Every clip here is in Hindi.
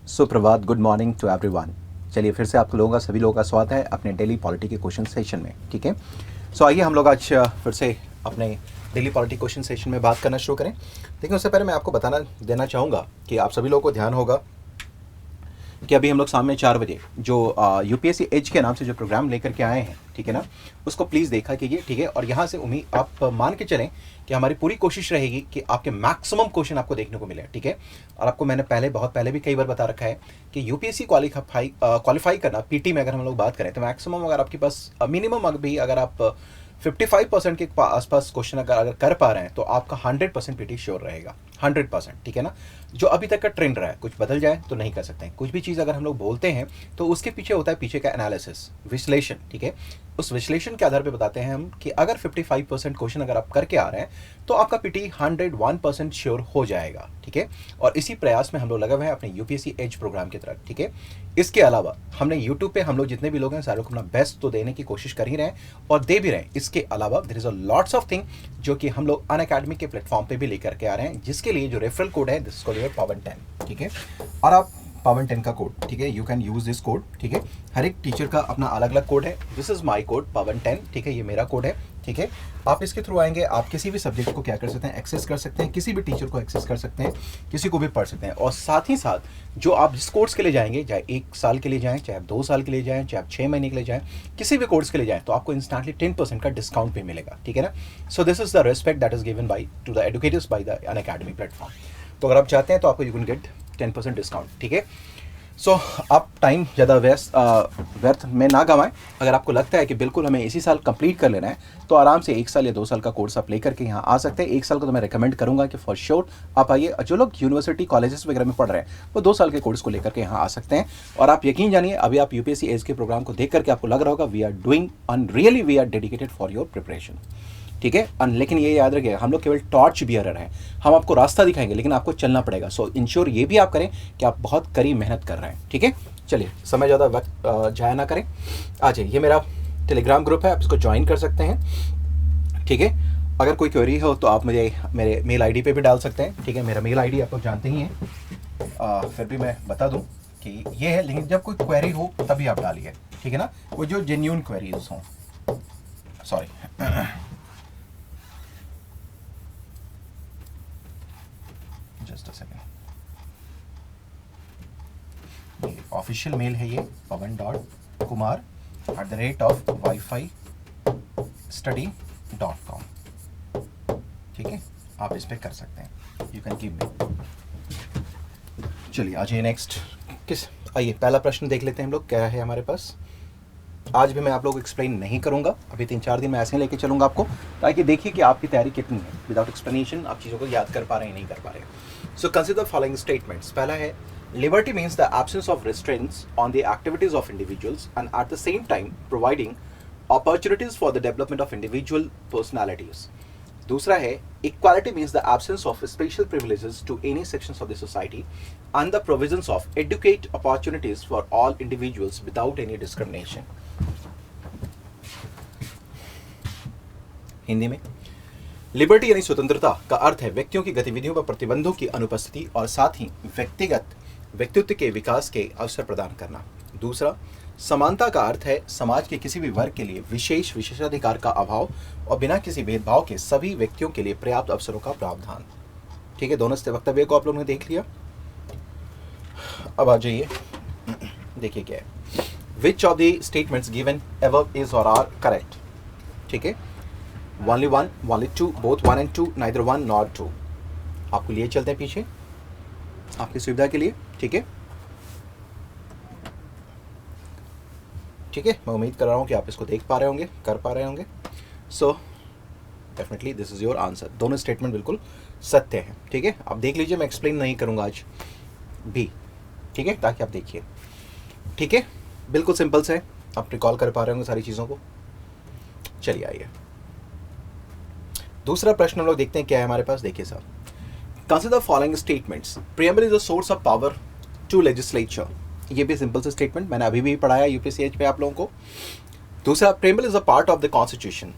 सुप्रभात, गुड मॉर्निंग टू एवरीवन। चलिए फिर से आप लोगों का सभी लोगों का स्वागत है अपने डेली पॉलिटी के क्वेश्चन सेशन में। ठीक है, सो आइए हम लोग आज फिर से अपने डेली पॉलिटी क्वेश्चन सेशन में बात करना शुरू करें। लेकिन उससे पहले मैं आपको बताना देना चाहूँगा कि आप सभी लोगों को ध्यान होगा कि अभी हम लोग शाम में 4 बजे जो यूपीएससी एज के नाम से जो प्रोग्राम लेकर के आए हैं, ठीक है ना, उसको प्लीज़ देखा कीजिए। ठीक है, और यहाँ से उम्मीद आप मान के चलें कि हमारी पूरी कोशिश रहेगी कि आपके मैक्सिमम क्वेश्चन आपको देखने को मिले। ठीक है, और आपको मैंने बहुत पहले भी कई बार बता रखा है कि यूपीएससी क्वालिफाई करना पीटी में अगर हम लोग बात करें तो मैक्सिमम अगर आपके पास मिनिमम अगर आप 55% के आसपास क्वेश्चन अगर कर पा रहे हैं तो आपका 100% पीटी श्योर रहेगा। 100%, ठीक है ना। जो अभी तक का ट्रेंड रहा है, कुछ बदल जाए तो नहीं कर सकते हैं। कुछ भी चीज़ अगर हम लोग बोलते हैं तो उसके पीछे होता है पीछे का एनालिसिस, विश्लेषण। ठीक है, उस विश्लेषण के आधार पर बताते हैं हम कि अगर 55% क्वेश्चन अगर आप करके आ रहे हैं तो आपका पीटी 101% श्योर हो जाएगा। ठीक है, और इसी प्रयास में हम लोग लगे हुए हैं अपने यूपीएससी एज प्रोग्राम की तरफ। ठीक है, इसके अलावा हमने यूट्यूब पे हम लोग जितने भी लोग हैं सारे को अपना बेस्ट तो देने की कोशिश कर ही रहे हैं और दे भी रहे हैं। इसके अलावा there is a lots of thing जो कि हम लोग अनअकैडमी के प्लेटफॉर्म पे भी लेकर के आ रहे हैं, जिसके लिए जो रेफरल कोड है दिस कॉल्ड पावन 10। ठीक है, और आप पावन 10 का कोड, ठीक है, you can use this code. ठीक है, हर एक टीचर का अपना अलग अलग कोड है। दिस इज माई कोड पावन 10। ठीक है, ये मेरा कोड है। ठीक है, आप इसके थ्रू आएंगे, आप किसी भी सब्जेक्ट को क्या कर सकते हैं, एक्सेस कर सकते हैं, किसी भी टीचर को एक्सेस कर सकते हैं, किसी को भी पढ़ सकते हैं। और साथ ही साथ जो आप जिस कोर्स के लिए जाएंगे, चाहे 1 साल के लिए जाएं, चाहे आप 2 साल के लिए जाएं, चाहे आप 6 महीने के लिए जाएं, किसी भी कोर्स के लिए जाएं तो आपको इंस्टेंटली 10% का डिस्काउंट भी मिलेगा। ठीक है ना। So this is the respect that is given by two the educators by the Unacademy platform. तो अगर आप चाहते हैं तो आपको यू कैन गेट 10% डिस्काउंट। ठीक है, सो आप टाइम ज़्यादा व्यर्थ में ना गंवाएं। अगर आपको लगता है कि बिल्कुल हमें इसी साल कंप्लीट कर लेना है तो आराम से 1 साल या 2 साल का कोर्स आप लेकर के यहाँ आ सकते हैं। 1 साल को तो मैं रिकमेंड करूँगा कि फॉर श्योर आप आइए। जो लोग यूनिवर्सिटी कॉलेजेस वगैरह में पढ़ रहे हैं वो 2 साल के कोर्स को लेकर के यहाँ आ सकते हैं। और आप यकीन जानिए, अभी आप यूपीएससी एज के प्रोग्राम को देख करके आपको लग रहा होगा we are doing and really we are dedicated for your preparation. ठीक है, लेकिन ये याद रखिएगा हम लोग केवल टॉर्च बियरर हैं। हम आपको रास्ता दिखाएंगे लेकिन आपको चलना पड़ेगा। सो इंश्योर ये भी आप करें कि आप बहुत कड़ी मेहनत कर रहे हैं। ठीक है, चलिए समय ज़्यादा वक्त जाया ना करें। आ जाइए, ये मेरा टेलीग्राम ग्रुप है, आप इसको ज्वाइन कर सकते हैं। ठीक है, अगर कोई क्वेरी हो तो आप मुझे मेरे मेल आईडी पे भी डाल सकते हैं। ठीक है, मेरा मेल आईडी आप लोग जानते ही हैं, फिर भी मैं बता दूं कि ये है। लेकिन जब कोई क्वेरी हो तभी आप डालिए। ठीक है ना, वो जो जेन्यून क्वेरीज हों। Sorry, just a second. Official mail है ये pavan.kumar@wifi-study.com। ठीक है, आप इस पर कर सकते हैं, यू कैन गिव मी। चलिए आ जाइए नेक्स्ट। आइए पहला प्रश्न देख लेते हैं हम लोग, क्या है हमारे पास। आज भी मैं आप लोगों को एक्सप्लेन नहीं करूंगा, अभी 3-4 दिन मैं ऐसे ही लेके चलूंगा आपको, ताकि देखिए कि आपकी तैयारी कितनी है। विदाउट एक्सप्लेनेशन आप चीज़ों को याद कर पा रहे हैं नहीं कर पा रहे हैं। So consider following statements. पहला है liberty means the absence of restraints on the activities of individuals and at the same time providing opportunities for the development of individual personalities. दूसरा है equality means the absence of special privileges to any sections of the society and the provisions of adequate opportunities for all individuals without any discrimination. Hindi में लिबर्टी यानी स्वतंत्रता का अर्थ है व्यक्तियों की गतिविधियों पर प्रतिबंधों की अनुपस्थिति और साथ ही व्यक्तित्व के विकास के अवसर प्रदान करना। दूसरा, समानता का अर्थ है समाज के किसी भी वर्ग के लिए विशेषाधिकार का अभाव और बिना किसी भेदभाव के सभी व्यक्तियों के लिए पर्याप्त अवसरों का प्रावधान। ठीक है, दोनों वक्तव्य को आप लोगों ने देख लिया। अब आ जाइए, देखिए क्या है। Which of the statements given above is और आर करेक्ट। ठीक है, only 1, only 2, both 1 and 2, neither 1 nor 2। आपको लिए चलते हैं पीछे आपकी सुविधा के लिए। ठीक है, ठीक है, मैं उम्मीद कर रहा हूं कि आप इसको देख पा रहे होंगे, कर पा रहे होंगे। So definitely this is your answer. दोनों स्टेटमेंट बिल्कुल सत्य हैं। ठीक है, आप देख लीजिए, मैं एक्सप्लेन नहीं करूंगा आज भी। ठीक है, ताकि आप देखिए। ठीक है, बिल्कुल सिंपल से आप रिकॉल कर पा रहे होंगे सारी चीज़ों को। चलिए आइए, दूसरा प्रश्न हम लोग देखते हैं क्या है हमारे पास। देखिए साहब, consider following statements. Preamble is the source of power to legislature. ये भी सिंपल से स्टेटमेंट मैंने अभी भी पढ़ाया यूपीएससी पे आप लोगों को। दूसरा, preamble is a part of the constitution.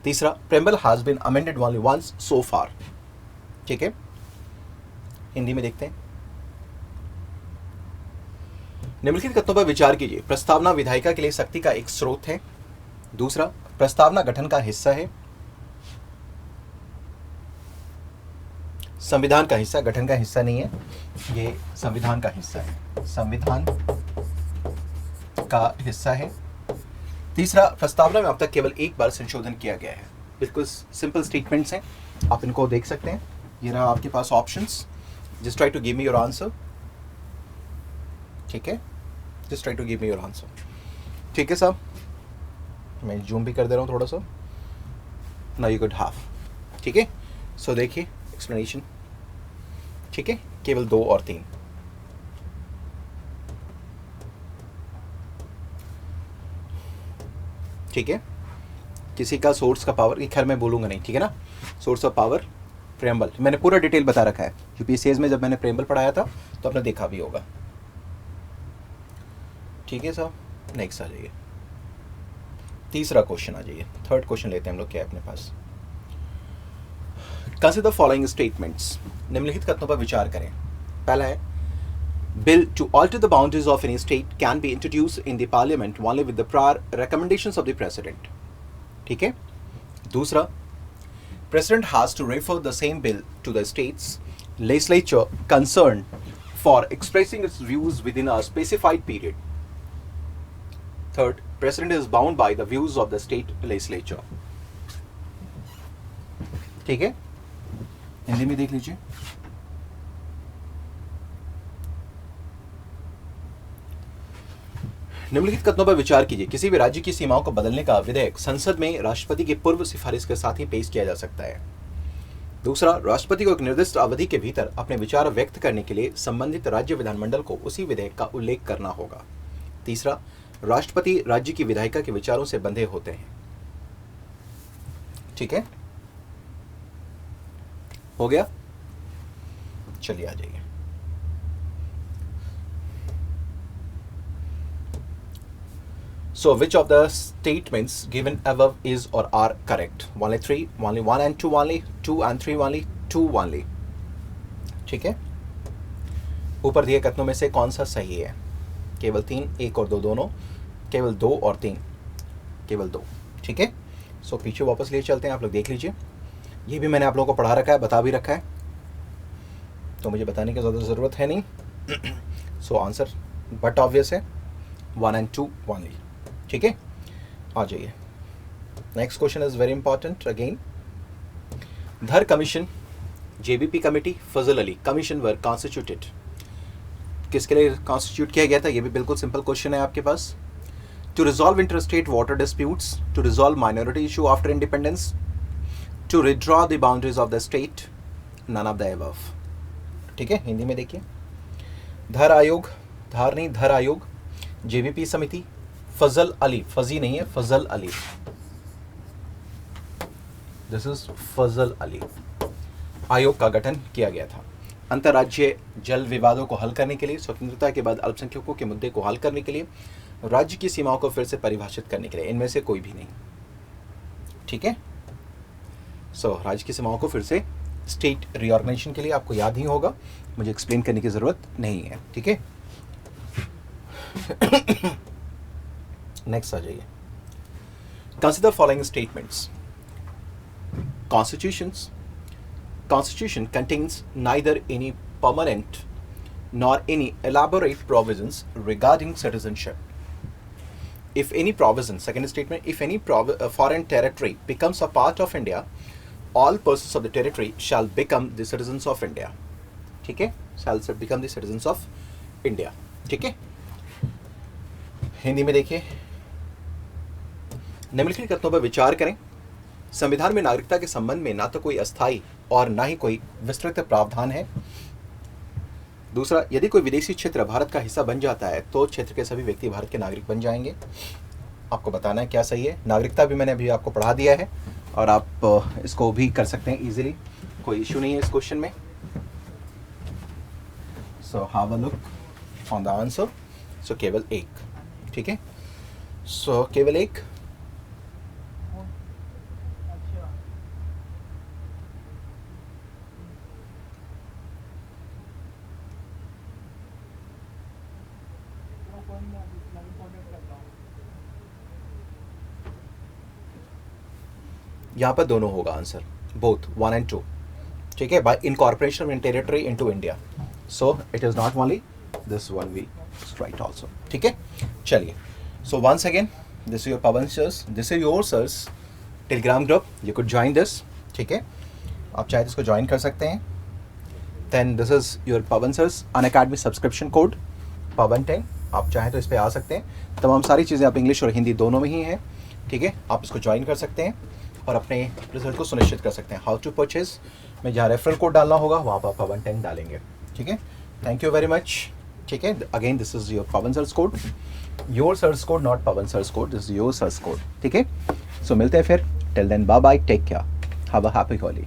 तीसरा, preamble has been amended only once so far. ठीक है, हिंदी में देखते हैं। निम्नलिखित कथनों पर विचार कीजिए। प्रस्तावना विधायिका के लिए शक्ति का एक स्रोत है। दूसरा, प्रस्तावना गठन का हिस्सा है। संविधान का हिस्सा, गठन का हिस्सा नहीं है, ये संविधान का हिस्सा है, संविधान का हिस्सा है। तीसरा, प्रस्तावना में अब तक केवल एक बार संशोधन किया गया है। बिल्कुल सिंपल स्टेटमेंट्स हैं, आप इनको देख सकते हैं। ये रहा आपके पास options. Just try to give me your answer. ठीक है, just try to give me your answer. ठीक है साहब, मैं जूम भी कर दे रहा हूँ थोड़ा सा। Now you could half. ठीक है, सो देखिए एक्सप्लेनेशन। ठीक है, केवल 2 और 3। ठीक है, किसी का सोर्स का पावर, खैर मैं बोलूँगा नहीं, ठीक है ना। सोर्स ऑफ पावर, प्रेम्बल, मैंने पूरा डिटेल बता रखा है। यूपीएससीज में जब मैंने प्रेम्बल पढ़ाया था तो आपने देखा भी होगा। ठीक है साहब, नेक्स्ट आ जाइए। तीसरा क्वेश्चन आ जाइए। थर्ड क्वेश्चन लेते हैं हम लोग, क्या है अपने पास। Consider the following statements. निम्नलिखित कथनों पर विचार करें। पहला है, bill to alter the boundaries of any state can be introduce in the parliament only with the prior recommendations of the president. ठीक है। दूसरा, President has to refer the same bill to the state's legislature concerned for expressing its views within a specified period. Third, President is bound by the views of the state legislature. ठीक है, हिंदी में देख लीजिए। निम्नलिखित कथनों पर विचार कीजिए। किसी भी राज्य की सीमाओं को बदलने का विधेयक संसद में राष्ट्रपति की पूर्व सिफारिश के साथ ही पेश किया जा सकता है। दूसरा, राष्ट्रपति को एक निर्दिष्ट अवधि के भीतर अपने विचार व्यक्त करने के लिए संबंधित राज्य विधानमंडल को उसी विधेयक का उल्लेख करना होगा। तीसरा, राष्ट्रपति राज्य की विधायिका के विचारों से बंधे होते हैं। ठीक है, हो गया। चलिए आ जाइए। So which of the statements given above is or are correct? Only 3, only 1 and 2 only, 2 and 3 only, 2 only. ठीक है, ऊपर दिए कथनों में से कौन सा सही है? केवल 3, 1 और 2 दोनों, केवल 2 और 3, केवल 2। ठीक है, सो पीछे वापस लिए चलते हैं, आप लोग देख लीजिए। ये भी मैंने आप लोगों को पढ़ा रखा है, बता भी रखा है, तो मुझे बताने की ज़्यादा ज़रूरत है नहीं। सो आंसर बट ऑब्वियस है, 1 and 2 only। ठीक है, आ जाइए। Next question is very important again. धर कमीशन, जेबीपी कमेटी, फजल अली कमीशन वर कॉन्स्टिट्यूटेड। किसके लिए कॉन्स्टिट्यूट किया गया था? ये भी बिल्कुल सिंपल क्वेश्चन है आपके पास। To resolve interstate water disputes, to resolve minority issue after independence, to withdraw the boundaries of the state, none of the above. ठीक है, हिंदी में देखिए। धर आयोग, धार नहीं, धर आयोग, जेबीपी समिति, फजल अली, फजी नहीं है, फजल अली, दिस इज फजल अली, आयोग का गठन किया गया था अंतर्राज्यीय जल विवादों को हल करने के लिए, स्वतंत्रता के बाद अल्पसंख्यकों के मुद्दे को हल करने के लिए, राज्य की सीमाओं को फिर से परिभाषित करने के लिए। इनमें से कोई भी नहीं। ठीक है, सो राज्य की सीमाओं को फिर से स्टेट रीऑर्गेनाइजेशन के लिए, आपको याद ही होगा, मुझे एक्सप्लेन करने की जरूरत नहीं है। ठीक है, नेक्स्ट आ जाइए। Consider following statements. Constitution contains neither any permanent nor any elaborate provisions regarding citizenship. If any provision, second statement, if any foreign territory becomes a part of India, all persons of the territory shall become the citizens of India. ठीक है, shall become the citizens of India. ठीक है, हिंदी में देखिए। निम्नलिखित कथनों पर विचार करें। संविधान में नागरिकता के संबंध में ना तो कोई अस्थायी और ना ही कोई विस्तृत प्रावधान है। दूसरा, यदि कोई विदेशी क्षेत्र भारत का हिस्सा बन जाता है तो क्षेत्र के सभी व्यक्ति भारत के नागरिक बन जाएंगे। आपको बताना है क्या सही है। नागरिकता भी मैंने अभी आपको पढ़ा दिया है और आप इसको भी कर सकते हैं इजीली, कोई इश्यू नहीं है इस क्वेश्चन में। So have a look on the answer. So केवल एक, ठीक है, सो केवल एक। यहाँ पर दोनों होगा आंसर, बोथ 1 and 2, ठीक है, by incorporation in territory into India, so it is not only this one we write also, ठीक है। चलिए, so once again this is your Pawan sir's, this is your sir's Telegram group, you could join this, ठीक है, आप चाहे तो इसको ज्वाइन कर सकते हैं। Then this is your Pawan sir's Unacademy subscription code Pawan 10, आप चाहें तो इस पर आ सकते हैं। तमाम सारी चीज़ें आप इंग्लिश और हिंदी दोनों में ही हैं, ठीक है, आप इसको ज्वाइन कर सकते हैं और अपने रिजल्ट को सुनिश्चित कर सकते हैं। हाउ टू परचेज में जहाँ रेफरल कोड डालना होगा वहाँ पर पवन 10 डालेंगे, ठीक है। थैंक यू वेरी मच, ठीक है। Again this is your Pawan sir's code, your sir's code, not Pavan sir's code, this is your sir's code, ठीक है। सो मिलते हैं फिर, till then bye bye, take care, have a happy Holi.